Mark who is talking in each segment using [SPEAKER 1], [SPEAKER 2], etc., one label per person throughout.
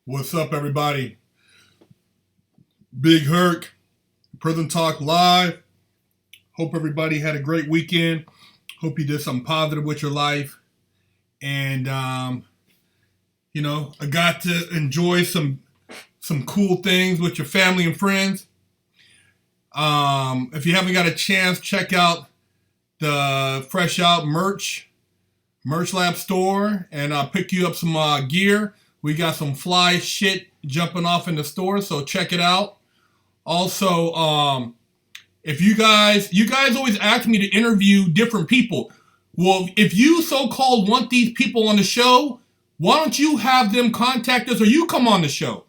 [SPEAKER 1] What's up, everybody? Big Herc, Prison Talk Live. Hope everybody had a great weekend. Hope you did something positive with your life. And, I got to enjoy some cool things with your family and friends. If you haven't got a chance, check out the Fresh Out merch lab store, and I'll pick you up some gear. We got some fly shit jumping off in the store, so check it out. Also, if you guys always ask me to interview different people. Well, if you so-called want these people on the show, why don't you have them contact us or you come on the show?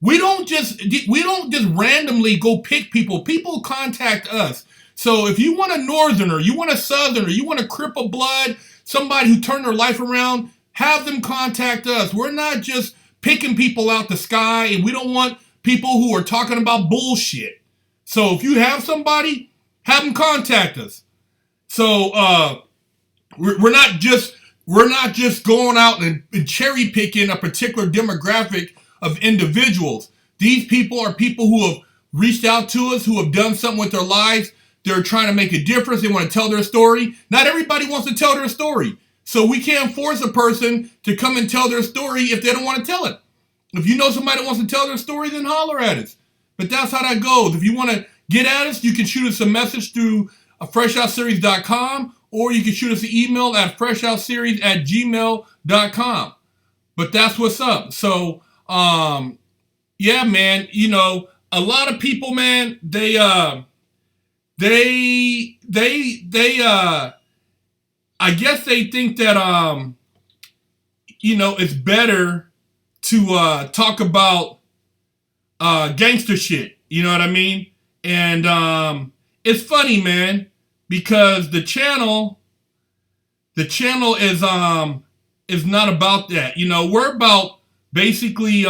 [SPEAKER 1] We don't just randomly go pick people. People contact us. So if you want a northerner, you want a southerner, you want a cripple blood, somebody who turned their life around, have them contact us. We're not just picking people out the sky, and we don't want people who are talking about bullshit. So if you have somebody, have them contact us. So we're not just going out and cherry picking a particular demographic of individuals. These people are people who have reached out to us, who have done something with their lives. They're trying to make a difference. They want to tell their story. Not everybody wants to tell their story. So we can't force a person to come and tell their story if they don't want to tell it. If you know somebody that wants to tell their story, then holler at us. But that's how that goes. If you want to get at us, you can shoot us a message through FreshOutSeries.com, or you can shoot us an email at FreshOutSeries@gmail.com. But that's what's up. So, yeah, man, a lot of people, man, I guess they think that, it's better to talk about gangster shit. You know what I mean? And it's funny, man, because the channel is not about that. We're about basically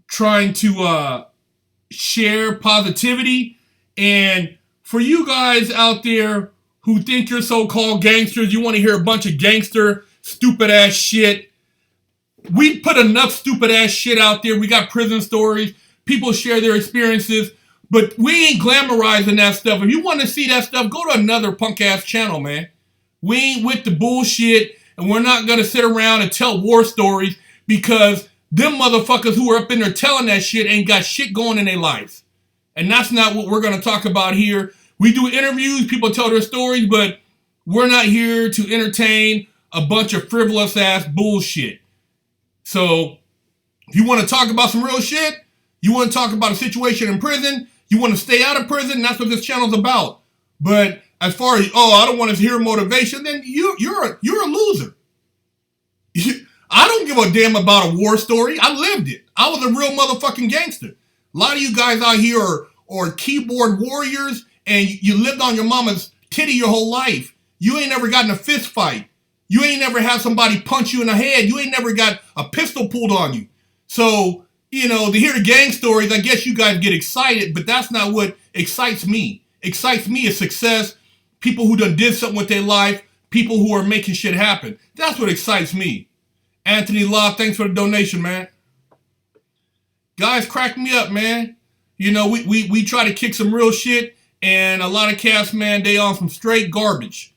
[SPEAKER 1] trying to share positivity. And for you guys out there who think you're so-called gangsters, you want to hear a bunch of gangster, stupid-ass shit. We put enough stupid-ass shit out there. We got prison stories. People share their experiences. But we ain't glamorizing that stuff. If you want to see that stuff, go to another punk-ass channel, man. We ain't with the bullshit, and we're not going to sit around and tell war stories because them motherfuckers who are up in there telling that shit ain't got shit going in their lives. And that's not what we're going to talk about here. We do interviews, people tell their stories, but we're not here to entertain a bunch of frivolous ass bullshit. So, if you want to talk about some real shit, you want to talk about a situation in prison, you want to stay out of prison, that's what this channel's about. But as far as, I don't want to hear motivation, then you're a loser. I don't give a damn about a war story. I lived it. I was a real motherfucking gangster. A lot of you guys out here are keyboard warriors, and you lived on your mama's titty your whole life. You ain't never gotten a fist fight. You ain't never had somebody punch you in the head. You ain't never got a pistol pulled on you. So, to hear the gang stories, I guess you guys get excited, but that's not what excites me. Excites me is success, people who done did something with their life, people who are making shit happen. That's what excites me. Anthony Law, thanks for the donation, man. Guys, crack me up, man. We try to kick some real shit, and a lot of cats, man, they on some straight garbage.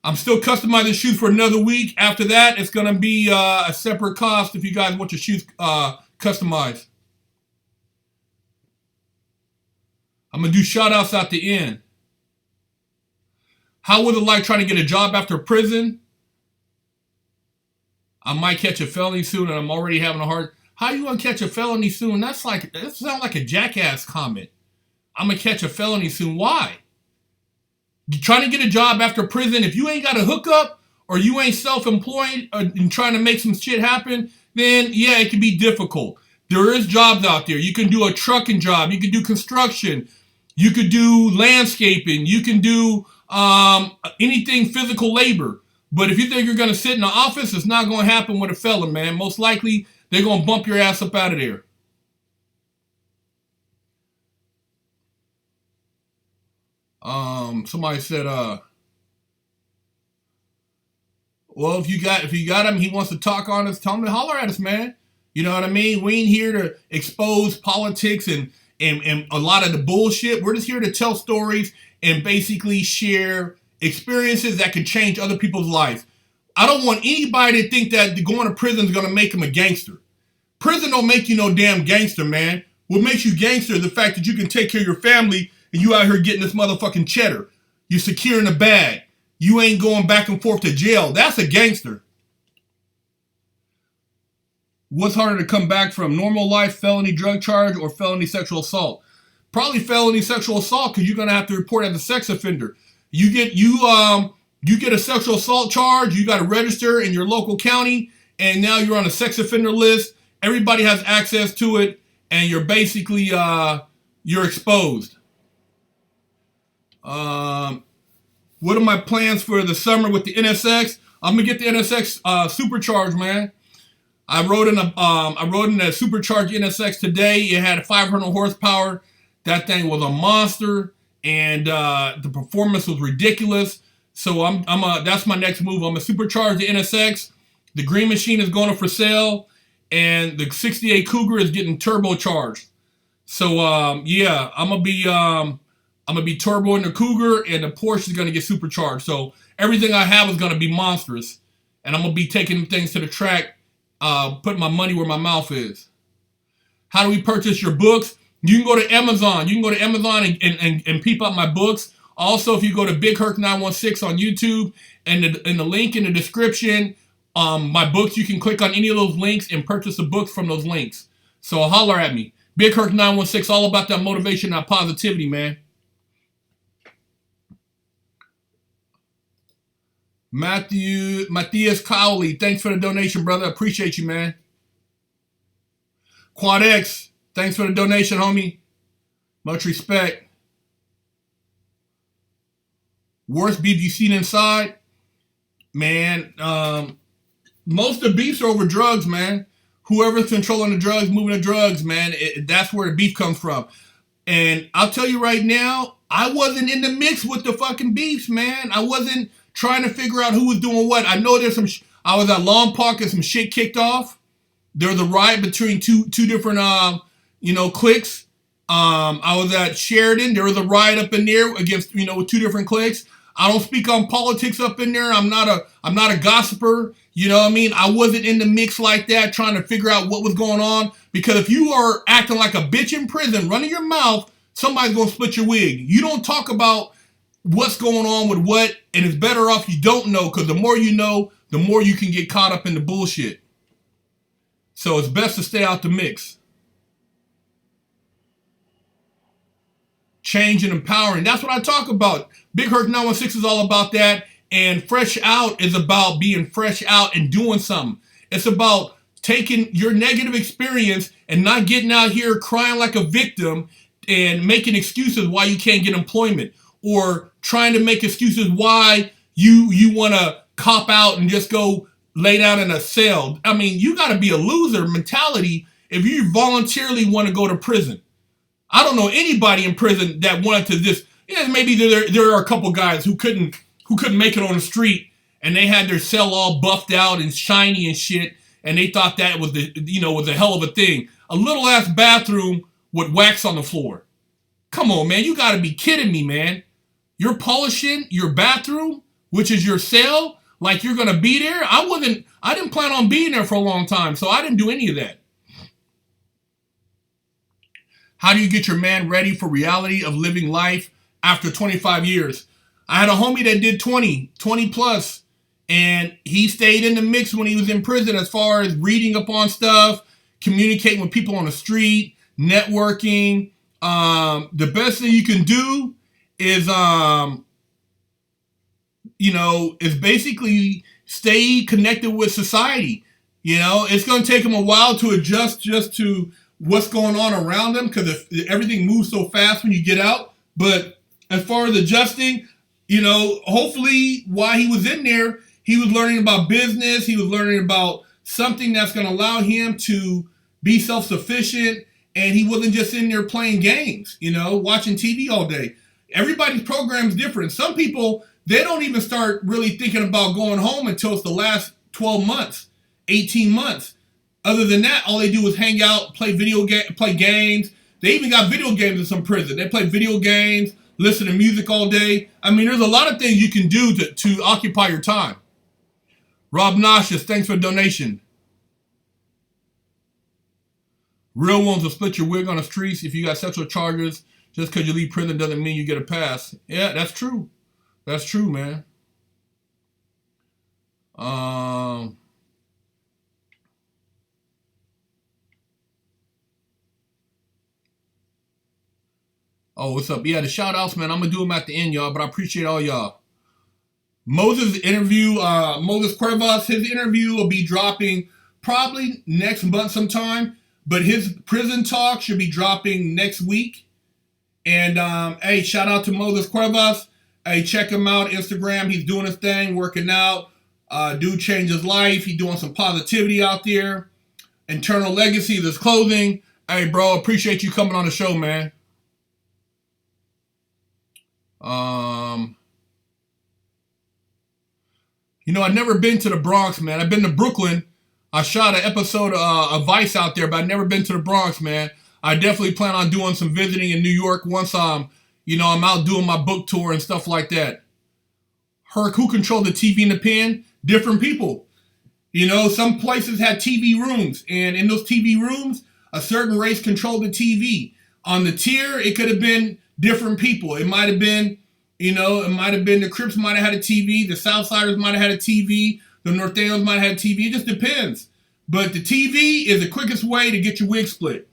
[SPEAKER 1] I'm still customizing shoes for another week. After that, it's going to be a separate cost if you guys want your shoes customized. I'm going to do shout-outs at the end. How was it like trying to get a job after prison? I might catch a felony soon, and I'm already having a hard... How you going to catch a felony soon? That sounds like a jackass comment. I'm going to catch a felony soon. Why? You trying to get a job after prison, if you ain't got a hookup or you ain't self-employed and trying to make some shit happen, then yeah, it can be difficult. There is jobs out there. You can do a trucking job. You can do construction. You could do landscaping. You can do anything physical labor. But if you think you're going to sit in the office, it's not going to happen with a fella, man. Most likely, they're going to bump your ass up out of there. Somebody said, Well, if you got him, he wants to talk on us, tell him to holler at us, man. You know what I mean? We ain't here to expose politics and a lot of the bullshit. We're just here to tell stories and basically share experiences that can change other people's lives. I don't want anybody to think that going to prison is going to make them a gangster. Prison don't make you no damn gangster, man. What makes you gangster is the fact that you can take care of your family and you out here getting this motherfucking cheddar. You're securing a bag. You ain't going back and forth to jail. That's a gangster. What's harder to come back from? Normal life, felony drug charge, or felony sexual assault? Probably felony sexual assault, because you're going to have to report as a sex offender. You get a sexual assault charge, you got to register in your local county, and now you're on a sex offender list. Everybody has access to it, and you're basically, you're exposed. What are my plans for the summer with the NSX? I'm going to get the NSX supercharged, man. I rode in a supercharged NSX today. It had 500 horsepower. That thing was a monster, and the performance was ridiculous. So that's my next move. I'm gonna supercharge the NSX. The Green Machine is going for sale, and the 68 Cougar is getting turbocharged. So yeah, I'm gonna be turboing the Cougar, and the Porsche is gonna get supercharged. So everything I have is gonna be monstrous, and I'm gonna be taking things to the track. Put my money where my mouth is. How do we purchase your books? You can go to Amazon. You can go to Amazon and peep out my books. Also, if you go to Big Herc 916 on YouTube and the link in the description, my books, you can click on any of those links and purchase the books from those links. So holler at me. Big Herc 916, all about that motivation, that positivity, man. Matthias Cowley, thanks for the donation, brother. Appreciate you, man. Quad X, thanks for the donation, homie. Much respect. Worst beef you seen inside? Man, most of the beefs are over drugs, man. Whoever's controlling the drugs, moving the drugs, man, that's where the beef comes from. And I'll tell you right now, I wasn't in the mix with the fucking beefs, man. I wasn't trying to figure out who was doing what. I know there's I was at Long Park and some shit kicked off. There was a riot between two different, cliques. I was at Sheridan. There was a riot up in there against, with two different cliques. I don't speak on politics up in there. I'm not a gossiper. You know what I mean? I wasn't in the mix like that, trying to figure out what was going on. Because if you are acting like a bitch in prison, running your mouth, somebody's going to split your wig. You don't talk about what's going on with what, and it's better off you don't know, because the more you know, the more you can get caught up in the bullshit. So it's best to stay out the mix. Change and empowering. That's what I talk about. Big Herc 916 is all about that. And Fresh Out is about being fresh out and doing something. It's about taking your negative experience and not getting out here crying like a victim and making excuses why you can't get employment, or trying to make excuses why you want to cop out and just go lay down in a cell. I mean, you got to be a loser mentality if you voluntarily want to go to prison. I don't know anybody in prison that wanted to just, maybe there are a couple guys who couldn't make it on the street, and they had their cell all buffed out and shiny and shit, and they thought that was was a hell of a thing. A little ass bathroom with wax on the floor. Come on, man, you got to be kidding me, man. You're polishing your bathroom, which is your cell, like you're gonna be there. I didn't plan on being there for a long time, so I didn't do any of that. How do you get your man ready for reality of living life after 25 years? I had a homie that did 20 plus, and he stayed in the mix when he was in prison as far as reading up on stuff, communicating with people on the street, networking. The best thing you can do is, is basically stay connected with society. It's going to take them a while to adjust just to what's going on around them, because everything moves so fast when you get out. But as far as adjusting, hopefully while he was in there, he was learning about business. He was learning about something that's going to allow him to be self-sufficient. And he wasn't just in there playing games, watching TV all day. Everybody's program is different. Some people, they don't even start really thinking about going home until it's the last 12 months, 18 months. Other than that, all they do is hang out, play play games. They even got video games in some prison. They play video games, listen to music all day. I mean, there's a lot of things you can do to occupy your time. Rob Nauseous, thanks for the donation. Real ones will split your wig on the streets if you got sexual charges. Just because you leave prison doesn't mean you get a pass. Yeah, that's true. That's true, man. Oh, what's up? Yeah, the shout outs, man. I'm going to do them at the end, y'all, but I appreciate all y'all. Moses' interview, Moses Cuervas, his interview will be dropping probably next month sometime, but his prison talk should be dropping next week. And, hey, shout out to Moses Cuervas. Hey, check him out, Instagram. He's doing his thing, working out. Dude changed his life. He's doing some positivity out there. Internal legacy of his clothing. Hey, bro, appreciate you coming on the show, man. You know, I've never been to the Bronx, man. I've been to Brooklyn. I shot an episode of Vice out there, but I've never been to the Bronx, man. I definitely plan on doing some visiting in New York once you know, I'm out doing my book tour and stuff like that. Herc, who controlled the TV in the pen? Different people. You know, some places had TV rooms, and in those TV rooms, a certain race controlled the TV. On the tier, it could have been different people. It might have been, you know, it might have been the Crips might have had a TV, the Southsiders might have had a TV, the Norteños might have had a TV. It just depends. But the TV is the quickest way to get your wig split.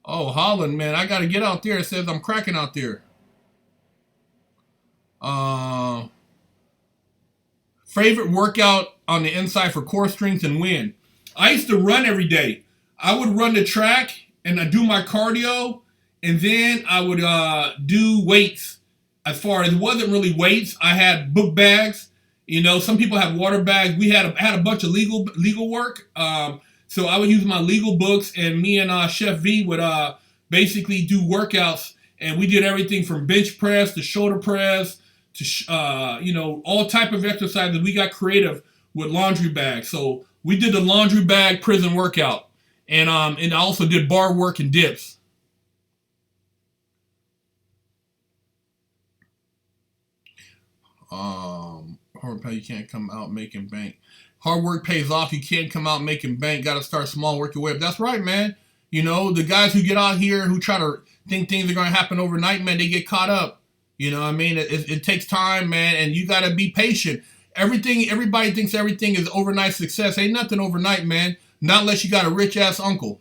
[SPEAKER 1] Oh, Holland, man, I got to get out there. It says I'm cracking out there. Favorite workout on the inside for core strength and win. I used to run every day. I would run the track and I do my cardio, and then I would do weights. As far as it wasn't really weights, I had book bags. You know, some people have water bags. We had a bunch of legal work. So I would use my legal books, and me and Chef V would basically do workouts, and we did everything from bench press to shoulder press to you know, all type of exercises. We got creative with laundry bags. So we did the laundry bag prison workout, and I also did bar work and dips. Hard pay, you can't come out making bank. Hard work pays off. You can't come out making bank. Got to start small, work your way up. That's right, man. You know, the guys who get out here who try to think things are going to happen overnight, man, they get caught up. You know what I mean? It takes time, man, and you got to be patient. Everybody thinks everything is overnight success. Ain't nothing overnight, man. Not unless you got a rich-ass uncle.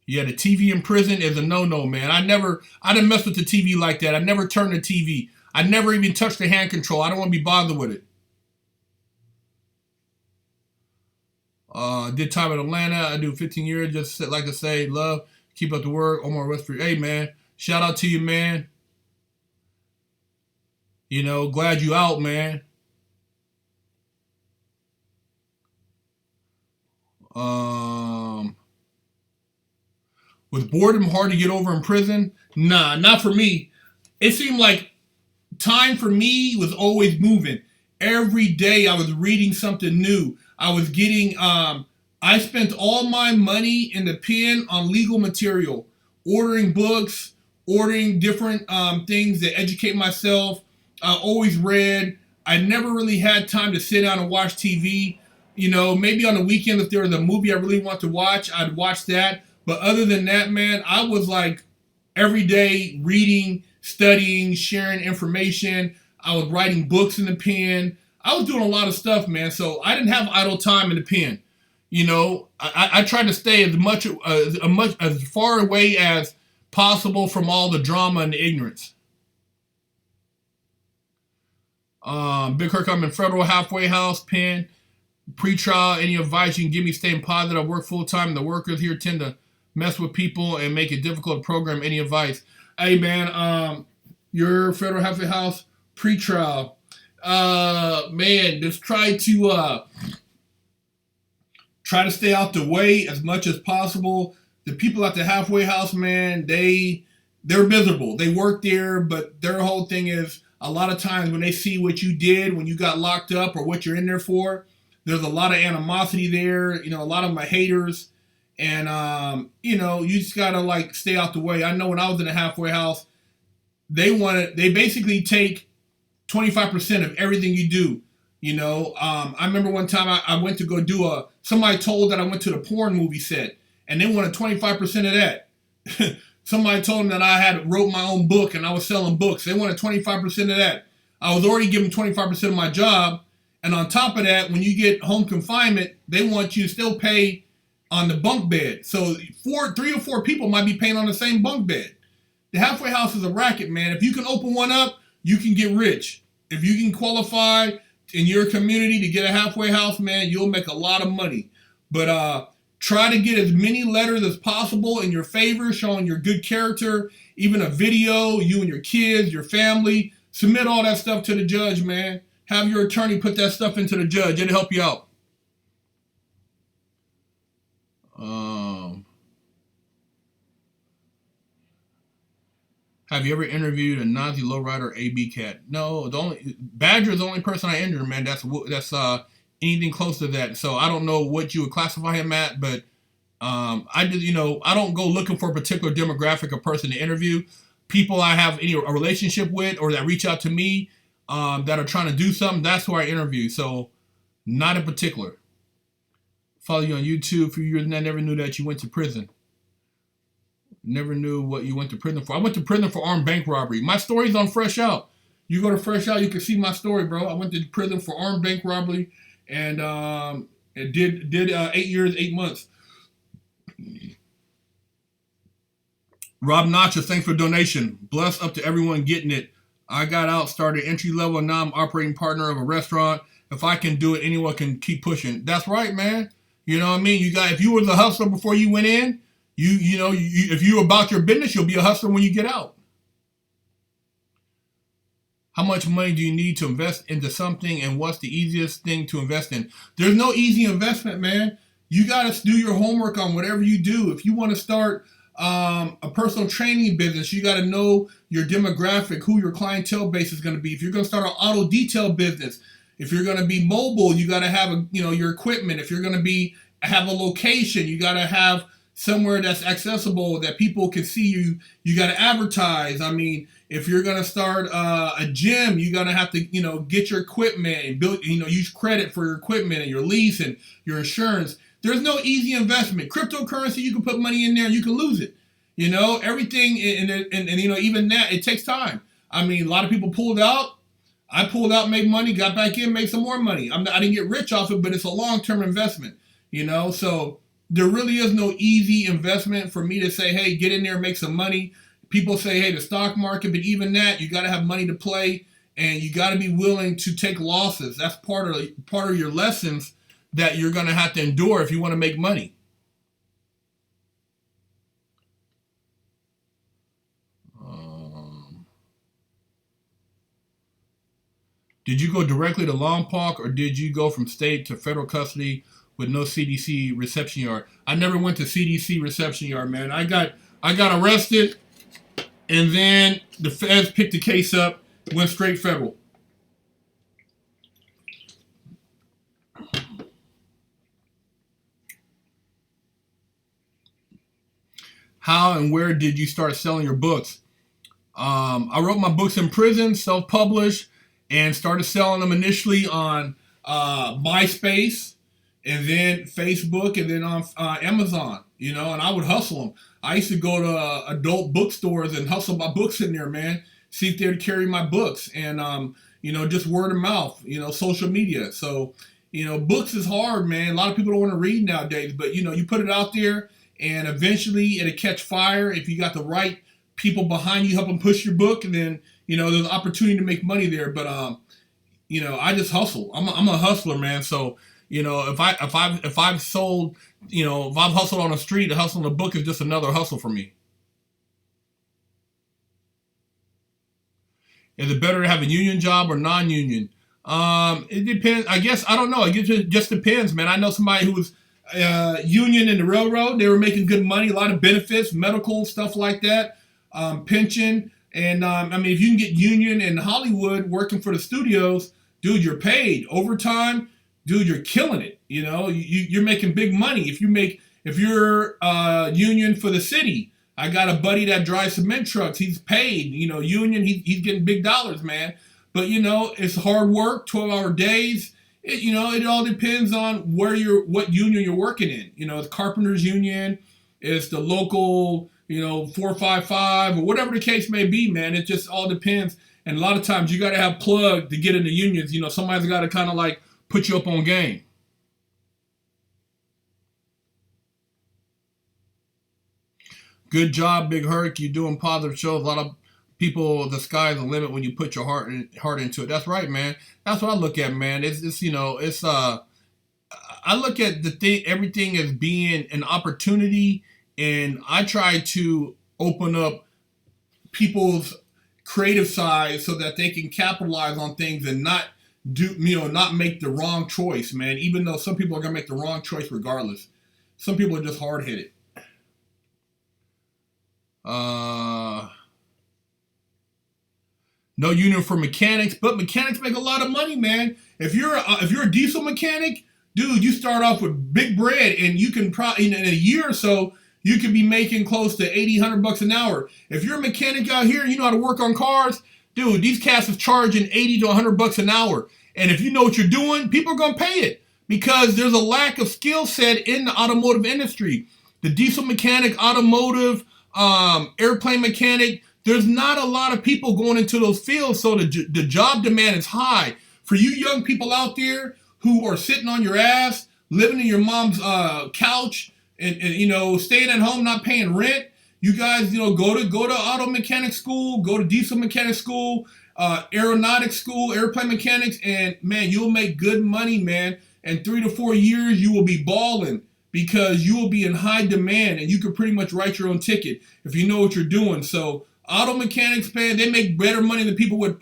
[SPEAKER 1] Yeah, the TV in prison is a no-no, man. I didn't mess with the TV like that. I never turned the TV. I never even touched the hand control. I don't want to be bothered with it. Did time in Atlanta. I do 15 years. Just like to say, love, keep up the work. Omar Westbury. Hey, man. Shout out to you, man. You know, glad you out, man. Was boredom hard to get over in prison? Nah, not for me. It seemed like time for me was always moving. Every day I was reading something new. I was getting, I spent all my money in the pen on legal material, ordering books, ordering different things to educate myself. I always read. I never really had time to sit down and watch TV. You know, maybe on the weekend if there was a movie I really want to watch, I'd watch that. But other than that, man, I was like every day reading, studying, sharing information. I was writing books in the pen. I was doing a lot of stuff, man. So I didn't have idle time in the pen. You know, I tried to stay as far away as possible from all the drama and the ignorance. Big Herc, I'm in federal halfway house, pen, pre-trial. Any advice you can give me staying positive? I work full-time. The workers here tend to mess with people and make it difficult to program. Any advice? Hey, man, your federal halfway house, pre-trial. Man, just try to stay out the way as much as possible. the people at the halfway house, man, they're miserable. They work there, but their whole thing is a lot of times when they see what you did when you got locked up or what you're in there for, there's a lot of animosity there. You know, a lot of them are haters. And, you know, you just got to like stay out the way. I know when I was in a halfway house, they basically take 25% of everything you do. You know, I remember one time I went to go do somebody told that I went to the porn movie set and they wanted 25% of that. Somebody told them that I had wrote my own book and I was selling books. They wanted 25% of that. I was already given 25% of my job. And on top of that, when you get home confinement, they want you to still pay on the bunk bed. So 3 or 4 people might be paying on the same bunk bed. The halfway house is a racket, man. If you can open one up, you can get rich. If you can qualify in your community to get a halfway house, man, you'll make a lot of money. But try to get as many letters as possible in your favor, showing your good character, even a video, you and your kids, your family. Submit all that stuff to the judge, man. Have your attorney put that stuff into the judge. It'll help you out. Have you ever interviewed a Nazi lowrider AB cat? No, Badger is the only person I interviewed, man. That's anything close to that. So I don't know what you would classify him at, but I don't go looking for a particular demographic or person to interview. People I have a relationship with or that reach out to me that are trying to do something, that's who I interview. So not in particular. Follow you on YouTube for years and I never knew that you went to prison. Never knew what you went to prison for. I went to prison for armed bank robbery. My story's on Fresh Out. You go to Fresh Out, you can see my story, bro. I went to prison for armed bank robbery and it did 8 years, 8 months. Rob Notcha, thanks for donation. Bless up to everyone getting it. I got out, started entry level, and now I'm operating partner of a restaurant. If I can do it, anyone can keep pushing. That's right, man. You know what I mean? If you were the hustler before you went in, if you're about your business, you'll be a hustler when you get out. How much money do you need to invest into something, and what's the easiest thing to invest in? There's no easy investment, man. You got to do your homework on whatever you do. If you want to start a personal training business, you got to know your demographic, who your clientele base is going to be. If you're going to start an auto detail business, if you're going to be mobile, you got to have your equipment. If you're going to have a location, you got to have somewhere that's accessible that people can see you. You got to advertise. I mean, if you're going to start a gym, you got to have to, get your equipment and build, use credit for your equipment and your lease and your insurance. There's no easy investment. Cryptocurrency, you can put money in there and you can lose it. Everything, and even that, it takes time. I mean, a lot of people pulled out. I pulled out, made money, got back in, made some more money. I didn't get rich off it, but it's a long-term investment, So there really is no easy investment for me to say, hey, get in there and make some money. People say, hey, the stock market, but even that, you got to have money to play, and you got to be willing to take losses. That's part of your lessons that you're going to have to endure if you want to make money. Did you go directly to Lompoc, or did you go from state to federal custody with no CDC reception yard? I never went to CDC reception yard, man. I got arrested, and then the feds picked the case up, went straight federal. How and where did you start selling your books? I wrote my books in prison, self-published, and started selling them initially on MySpace, and then Facebook, and then on Amazon, and I would hustle them. I used to go to adult bookstores and hustle my books in there, man. See if they would carry my books, and just word of mouth, social media. So, books is hard, man. A lot of people don't want to read nowadays, but you put it out there, and eventually it'll catch fire if you got the right people behind you, help them push your book, and then there's an opportunity to make money there. But I just hustle. I'm a hustler, man. So if I've sold, if I've hustled on the street, hustling a book is just another hustle for me. Is it better to have a union job or non-union? It depends. I guess I don't know. It just depends, man. I know somebody who was union in the railroad. They were making good money, a lot of benefits, medical stuff like that, pension. And I mean, if you can get union in Hollywood working for the studios, dude, you're paid overtime. Dude, you're killing it. You know, you're making big money. If you're union for the city, I got a buddy that drives cement trucks. He's paid. You know, union. He's getting big dollars, man. But you know, it's hard work, 12-hour days. It all depends on what union you're working in. You know, it's carpenters union, it's the local, 455 or whatever the case may be, man. It just all depends. And a lot of times you got to have plug to get into unions. You know, somebody's got to kind of like put you up on game. Good job, Big Herc. You're doing positive shows. A lot of people, the sky's the limit when you put your heart into it. That's right, man. That's what I look at, man. I look at everything as being an opportunity, and I try to open up people's creative side so that they can capitalize on things and not make the wrong choice, man. Even though some people are gonna make the wrong choice regardless. Some people are just hard headed. No union for mechanics, but mechanics make a lot of money, man. If you're a diesel mechanic, dude, you start off with big bread, and you can probably in a year or so you could be making close to $80-100 an hour. If you're a mechanic out here and you know how to work on cars, dude, these cats are charging $80 to $100 an hour. And if you know what you're doing, people are gonna pay it because there's a lack of skill set in the automotive industry. The diesel mechanic, automotive, airplane mechanic. There's not a lot of people going into those fields, so the job demand is high. For you young people out there who are sitting on your ass, living in your mom's couch, and staying at home, not paying rent, you guys, go to auto mechanic school, go to diesel mechanic school, aeronautics school, airplane mechanics, and man, you'll make good money, man. In 3 to 4 years, you will be balling because you will be in high demand, and you can pretty much write your own ticket if you know what you're doing. So auto mechanics, man, they make better money than people with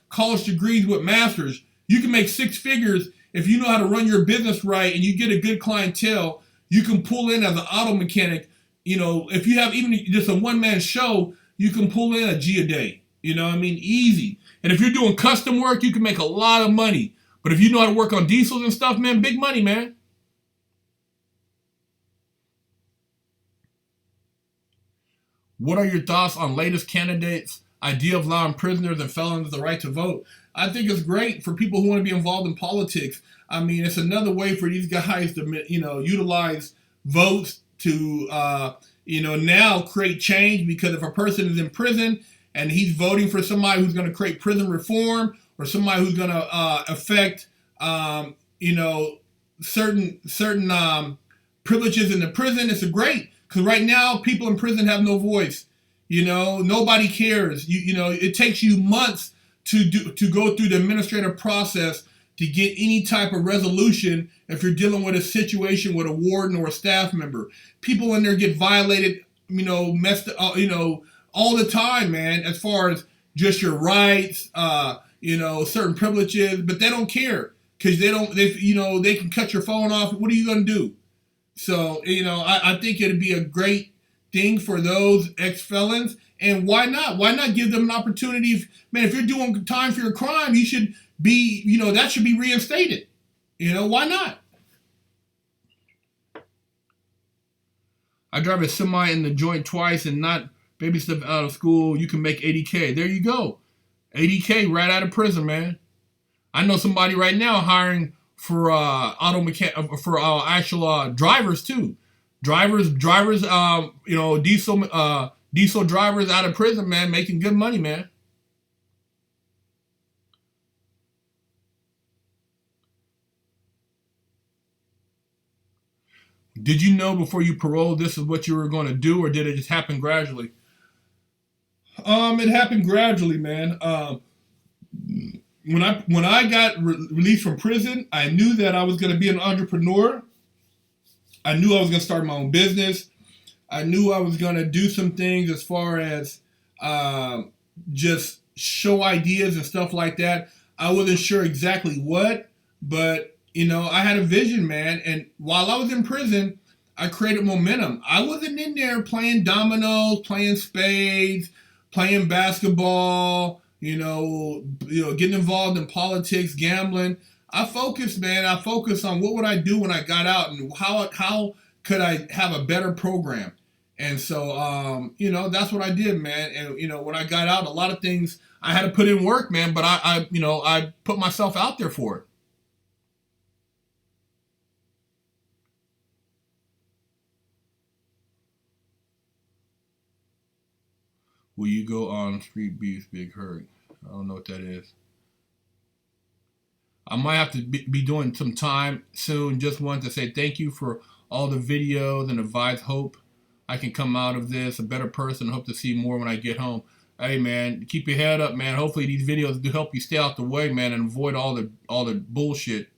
[SPEAKER 1] college degrees with masters. You can make 6 figures if you know how to run your business right and you get a good clientele. You can pull in as an auto mechanic. If you have even just a one-man show, you can pull in a G a day. Easy. And if you're doing custom work, you can make a lot of money. But if you know how to work on diesels and stuff, man, big money, man. What are your thoughts on latest candidates' idea of allowing prisoners and felons the right to vote? I think it's great for people who want to be involved in politics. I mean, it's another way for these guys to, utilize votes to, now create change. Because if a person is in prison and he's voting for somebody who's going to create prison reform or somebody who's going to affect, certain privileges in the prison, it's a great. Because right now, people in prison have no voice. Nobody cares. It takes you months to go through the administrative process to get any type of resolution if you're dealing with a situation with a warden or a staff member. People in there get violated, messed up, all the time, man, as far as just your rights, certain privileges, but they don't care because they can cut your phone off. What are you going to do? So, I think it'd be a great thing for those ex-felons. And why not? Why not give them an opportunity? If you're doing time for your crime, you should be, that should be reinstated. Why not? I drive a semi in the joint twice and not baby stuff out of school. You can make $80K. There you go. $80K right out of prison, man. I know somebody right now hiring for actual drivers too. Drivers, diesel drivers out of prison, man, making good money, man. Did you know before you paroled this is what you were going to do, or did it just happen gradually? It happened gradually, man. When I got released from prison, I knew that I was going to be an entrepreneur. I knew I was going to start my own business. I knew I was going to do some things as far as just show ideas and stuff like that. I wasn't sure exactly what, but I had a vision, man. And while I was in prison, I created momentum. I wasn't in there playing dominoes, playing spades, playing basketball, getting involved in politics, gambling. I focused, man. I focused on what would I do when I got out and how could I have a better program. And so, that's what I did, man. And, when I got out, a lot of things I had to put in work, man, but I put myself out there for it. Will you go on Street Beef's Big Herc? I don't know what that is. I might have to be doing some time soon. Just wanted to say thank you for all the videos and advice. Hope I can come out of this a better person. Hope to see more when I get home. Hey, man, keep your head up, man. Hopefully these videos do help you stay out the way, man, and avoid all the bullshit.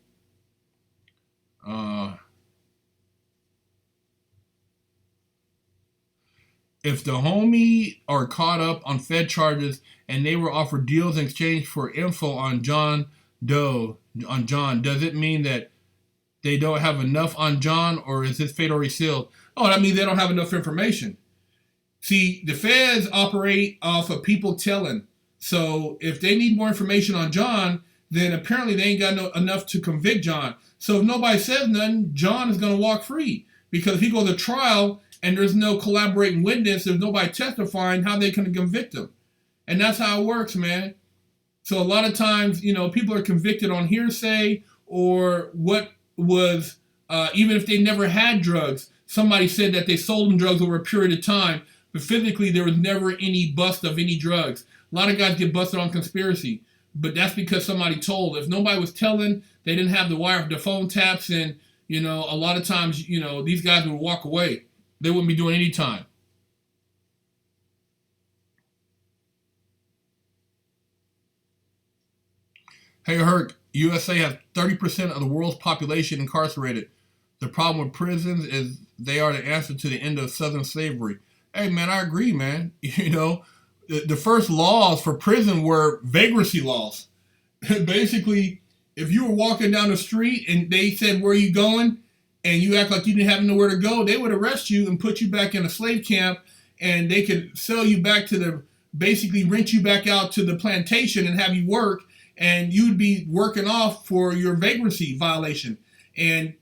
[SPEAKER 1] If the homie are caught up on Fed charges and they were offered deals in exchange for info on John Doe, does it mean that they don't have enough on John, or is his fate already sealed? Oh, that means they don't have enough information. See, the feds operate off of people telling. So if they need more information on John, then apparently they ain't got enough to convict John. So if nobody says nothing, John is going to walk free. Because if he goes to trial and there's no collaborating witness, there's nobody testifying, how they can convict him. And that's how it works, man. So a lot of times, people are convicted on hearsay or what was, even if they never had drugs, somebody said that they sold them drugs over a period of time, but physically there was never any bust of any drugs. A lot of guys get busted on conspiracy, but that's because somebody told. If nobody was telling, they didn't have the wire of the phone taps, and, a lot of times, these guys would walk away. They wouldn't be doing any time. Hey, Herc, USA has 30% of the world's population incarcerated. The problem with prisons is they are the answer to the end of Southern slavery. Hey, man, I agree, man. The first laws for prison were vagrancy laws. Basically, if you were walking down the street and they said, where are you going? And you act like you didn't have nowhere to go, they would arrest you and put you back in a slave camp, and they could sell you back to basically rent you back out to the plantation and have you work, and you'd be working off for your vagrancy violation. And,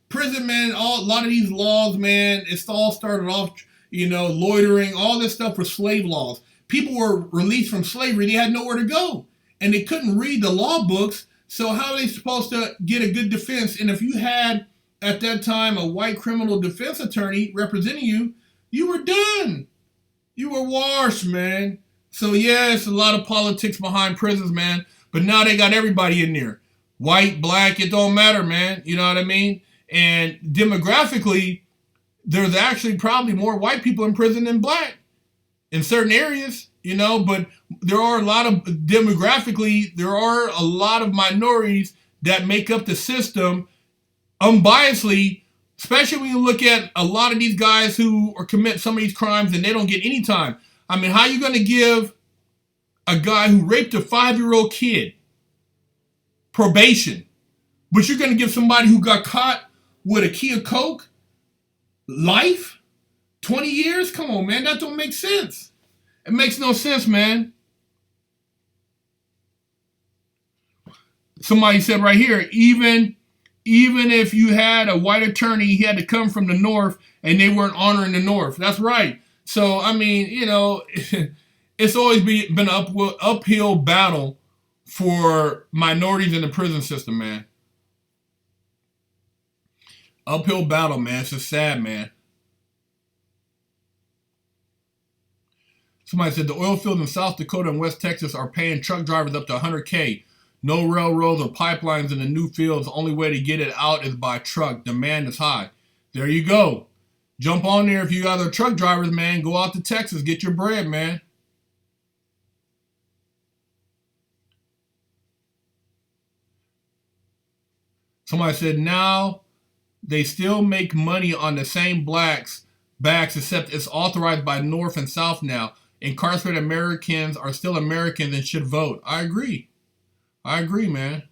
[SPEAKER 1] prison, man, a lot of these laws, man, it's all started off, loitering, all this stuff were slave laws. People were released from slavery. They had nowhere to go, and they couldn't read the law books. So how are they supposed to get a good defense? And if you had, at that time, a white criminal defense attorney representing you, you were done. You were washed, man. So, yeah, it's a lot of politics behind prisons, man. But now they got everybody in there. White, black, it don't matter, man. You know what I mean? And demographically, there's actually probably more white people in prison than black in certain areas, but there are a lot of, demographically, there are a lot of minorities that make up the system unbiasedly, especially when you look at a lot of these guys who are commit some of these crimes and they don't get any time. I mean, how are you going to give a guy who raped a 5-year-old kid probation, but you're going to give somebody who got caught with a key of coke life? 20 years? Come on, man. That don't make sense. It makes no sense, man. Somebody said right here, even if you had a white attorney, he had to come from the North, and they weren't honoring the North. That's right. So, I mean, it's always been an uphill battle for minorities in the prison system, man. Uphill battle, man. It's just sad, man. Somebody said the oil fields in South Dakota and West Texas are paying truck drivers up to $100K. No railroads or pipelines in the new fields. The only way to get it out is by truck. Demand is high. There you go. Jump on there if you other truck drivers, man. Go out to Texas. Get your bread, man. Somebody said now they still make money on the same blacks' backs, except it's authorized by North and South now. Incarcerated Americans are still Americans and should vote. I agree, man.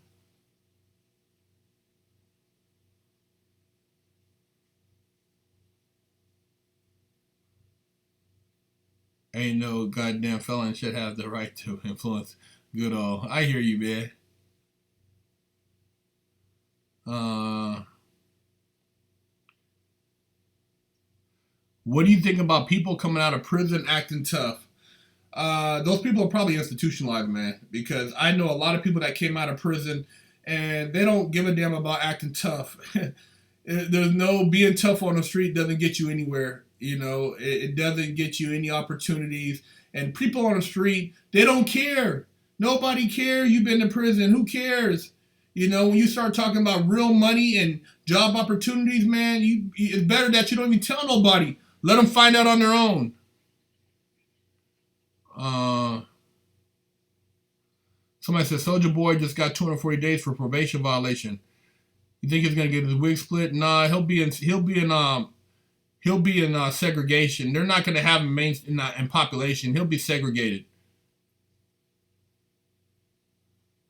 [SPEAKER 1] Ain't no goddamn felon should have the right to influence good old. I hear you, man. Uh, what do you think about people coming out of prison acting tough? Those people are probably institutionalized, man, because I know a lot of people that came out of prison and they don't give a damn about acting tough. There's no being tough on the street doesn't get you anywhere. You know, it doesn't get you any opportunities. And people on the street, they don't care. Nobody cares. You've been to prison. Who cares? You know, when you start talking about real money and job opportunities, man, it's better that you don't even tell nobody. Let them find out on their own. Uh, Somebody said Soldier Boy just got 240 days for probation violation. You think he's gonna get his wig split? Nah, he'll be in segregation. They're not gonna have him in population. He'll be segregated.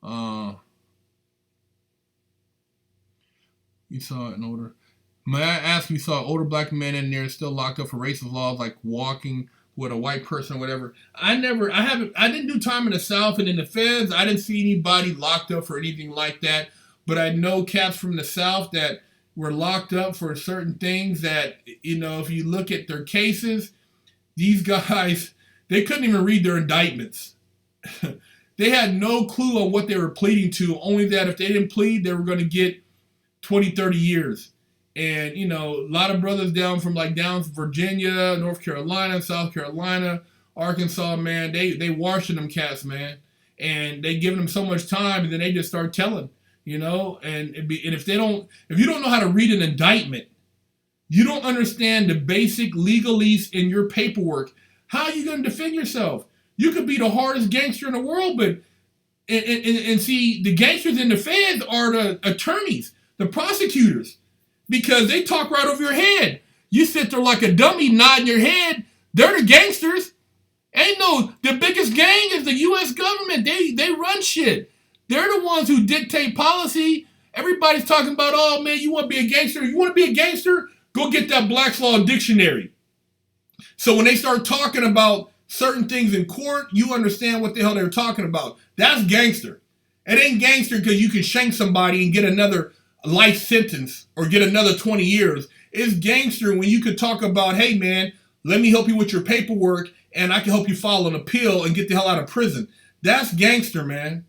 [SPEAKER 1] Uh, you saw it in order. May I ask, you saw older black men in there still locked up for racist laws like walking with a white person or whatever? I didn't do time in the South and in the feds. I didn't see anybody locked up for anything like that. But I know cats from the South that were locked up for certain things that, you know, if you look at their cases, these guys, they couldn't even read their indictments. They had no clue on what they were pleading to, only that if they didn't plead, they were going to get 20, 30 years. And, you know, a lot of brothers down from Virginia, North Carolina, South Carolina, Arkansas, man, they washing them cats, man. And they giving them so much time, and then they just start telling, you know. And if you don't know how to read an indictment, you don't understand the basic legalese in your paperwork, how are you going to defend yourself? You could be the hardest gangster in the world, but and see, the gangsters in the feds are the attorneys, the prosecutors, because they talk right over your head. You sit there like a dummy nodding your head. They're the gangsters. The biggest gang is the U.S. government. They run shit. They're the ones who dictate policy. Everybody's talking about, oh man, you want to be a gangster? You want to be a gangster? Go get that Black's Law Dictionary. So when they start talking about certain things in court, you understand what the hell they're talking about. That's gangster. It ain't gangster because you can shank somebody and get another life sentence or get another 20 years. It's gangster when you could talk about, hey man, let me help you with your paperwork and I can help you file an appeal and get the hell out of prison. That's gangster, man.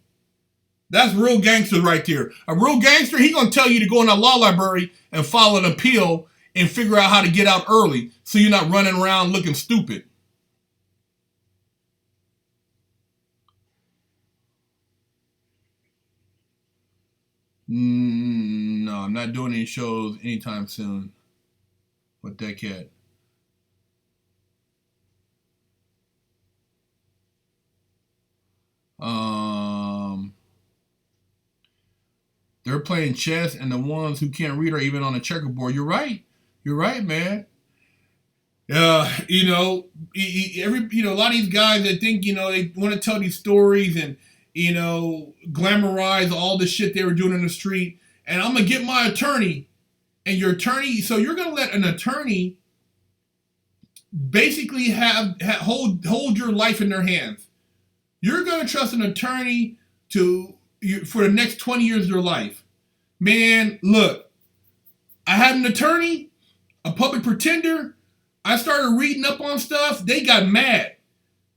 [SPEAKER 1] That's real gangster right there. A real gangster, he gonna tell you to go in a law library and file an appeal and figure out how to get out early so you're not running around looking stupid. No, I'm not doing any shows anytime soon with that cat. They're playing chess, and the ones who can't read are even on the checkerboard. You're right. You're right, man. A lot of these guys that think, they want to tell these stories and, glamorize all the shit they were doing in the street. And I'm going to get my attorney. And your attorney, so you're going to let an attorney basically hold your life in their hands. You're going to trust an attorney for the next 20 years of their life. Man, look, I had an attorney, a public pretender. I started reading up on stuff. They got mad.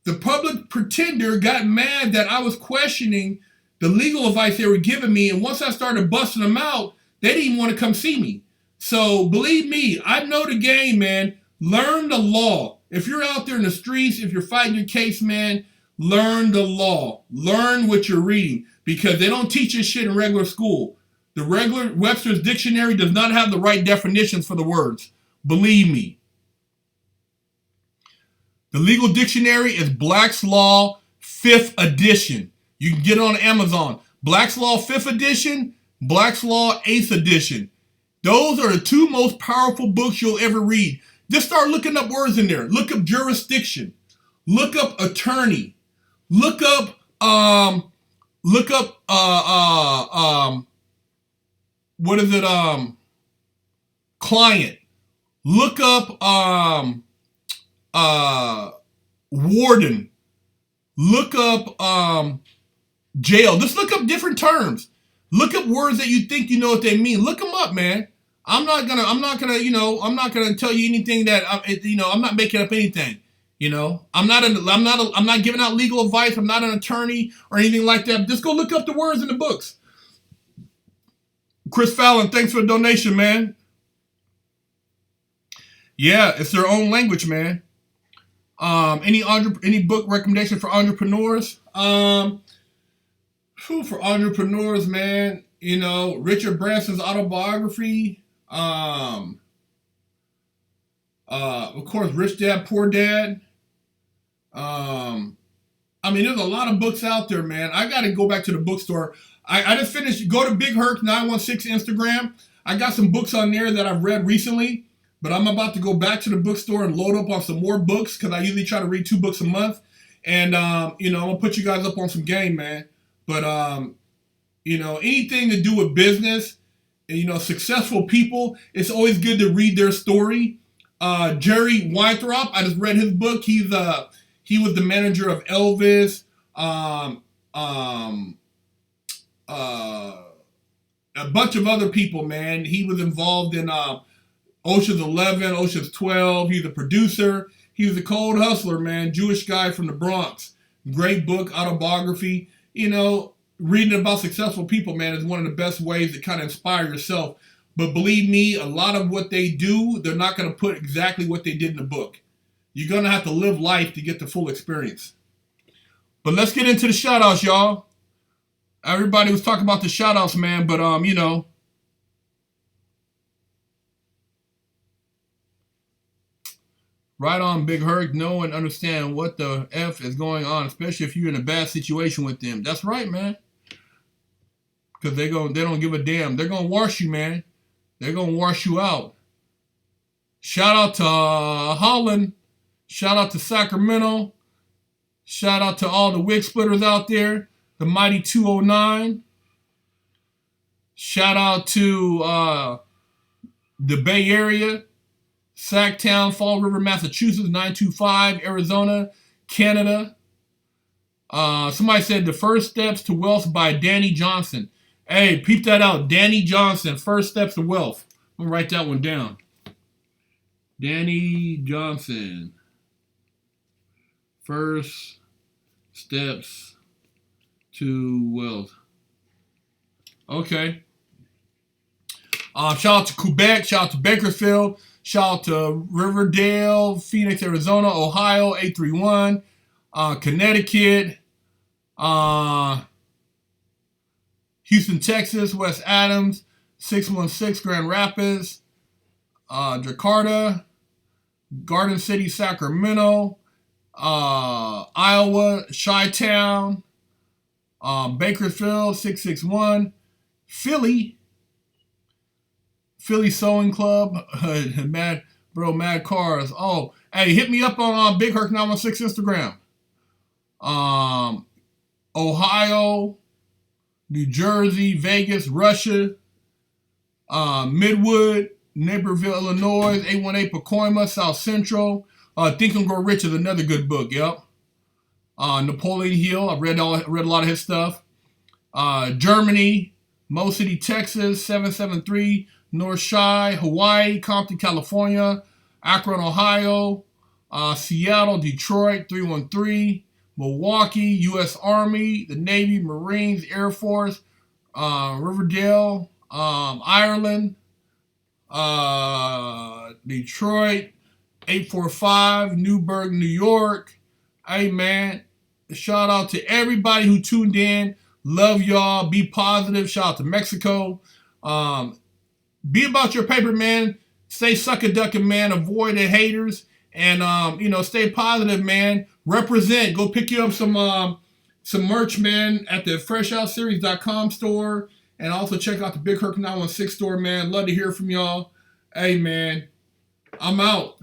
[SPEAKER 1] The public pretender got mad that I was questioning the legal advice they were giving me. And once I started busting them out, they didn't even want to come see me. So believe me, I know the game, man. Learn the law. If you're out there in the streets, if you're fighting your case, man, learn the law. Learn what you're reading because they don't teach this shit in regular school. The regular Webster's Dictionary does not have the right definitions for the words. Believe me. The legal dictionary is Black's Law 5th edition. You can get it on Amazon. Black's Law 5th edition, Black's Law 8th edition. Those are the two most powerful books you'll ever read. Just start looking up words in there. Look up jurisdiction. Look up attorney. Look up client. Look up warden. Look up jail. Just look up different terms. Look up words that you think you know what they mean. Look them up, man. I'm not gonna tell you anything that I'm not making up anything. I'm not giving out legal advice. I'm not an attorney or anything like that. Just go look up the words in the books. Chris Fallon, thanks for the donation, man. Yeah, it's their own language, man. Any book recommendation for entrepreneurs? For entrepreneurs, man, Richard Branson's autobiography. Of course, Rich Dad, Poor Dad. There's a lot of books out there, man. I got to go back to the bookstore. I just finished. Go to Big Herc 916 Instagram. I got some books on there that I've read recently, but I'm about to go back to the bookstore and load up on some more books because I usually try to read 2 books a month. And, I'm going to put you guys up on some game, man. But, anything to do with business, successful people, it's always good to read their story. Jerry Weintraub, I just read his book. He was the manager of Elvis, a bunch of other people, man. He was involved in Ocean's 11, Ocean's 12. He's a producer. He was a cold hustler, man. Jewish guy from the Bronx. Great book, autobiography. Reading about successful people, man, is one of the best ways to kind of inspire yourself. But believe me, a lot of what they do, they're not going to put exactly what they did in the book. You're going to have to live life to get the full experience. But let's get into the shout-outs, y'all. Everybody was talking about the shout-outs, man, but, right on, Big Herc. Know and understand what the F is going on, especially if you're in a bad situation with them. That's right, man. Because they don't give a damn. They're going to wash you, man. They're going to wash you out. Shout out to Holland. Shout out to Sacramento. Shout out to all the wig splitters out there. The Mighty 209. Shout out to the Bay Area. Sacktown, Fall River, Massachusetts, 925, Arizona, Canada. Somebody said The First Steps to Wealth by Danny Johnson. Hey, peep that out. Danny Johnson, First Steps to Wealth. I'm going to write that one down. Danny Johnson. First Steps to Wealth. Okay. Shout out to Quebec. Shout out to Bakersfield. Shout out to Riverdale, Phoenix, Arizona, Ohio, 831. Connecticut. Houston, Texas, West Adams, 616, Grand Rapids, Jakarta, Garden City, Sacramento, Iowa, Chi-Town, Bakersfield, 661, Philly Sewing Club, Mad Cars. Oh, hey, hit me up on Big Herc 916 Instagram. Ohio, New Jersey, Vegas, Russia, Midwood, Naperville, Illinois, 818 Pacoima, South Central. Think and Grow Rich is another good book. Yep. Napoleon Hill. I read a lot of his stuff. Germany, Mo City, Texas, 773. North Shy, Hawaii, Compton, California, Akron, Ohio, Seattle, Detroit, 313. Milwaukee, U.S. Army, the Navy, Marines, Air Force, Riverdale, Ireland, Detroit, 845, Newburgh, New York. Hey, man, shout out to everybody who tuned in. Love y'all. Be positive. Shout out to Mexico. Be about your paper, man. Stay sucker-ducking, man. Avoid the haters. And, stay positive, man. Represent. Go pick you up some merch, man, at the FreshOutSeries.com store. And also check out the Big Herc 916 store, man. Love to hear from y'all. Hey, man, I'm out.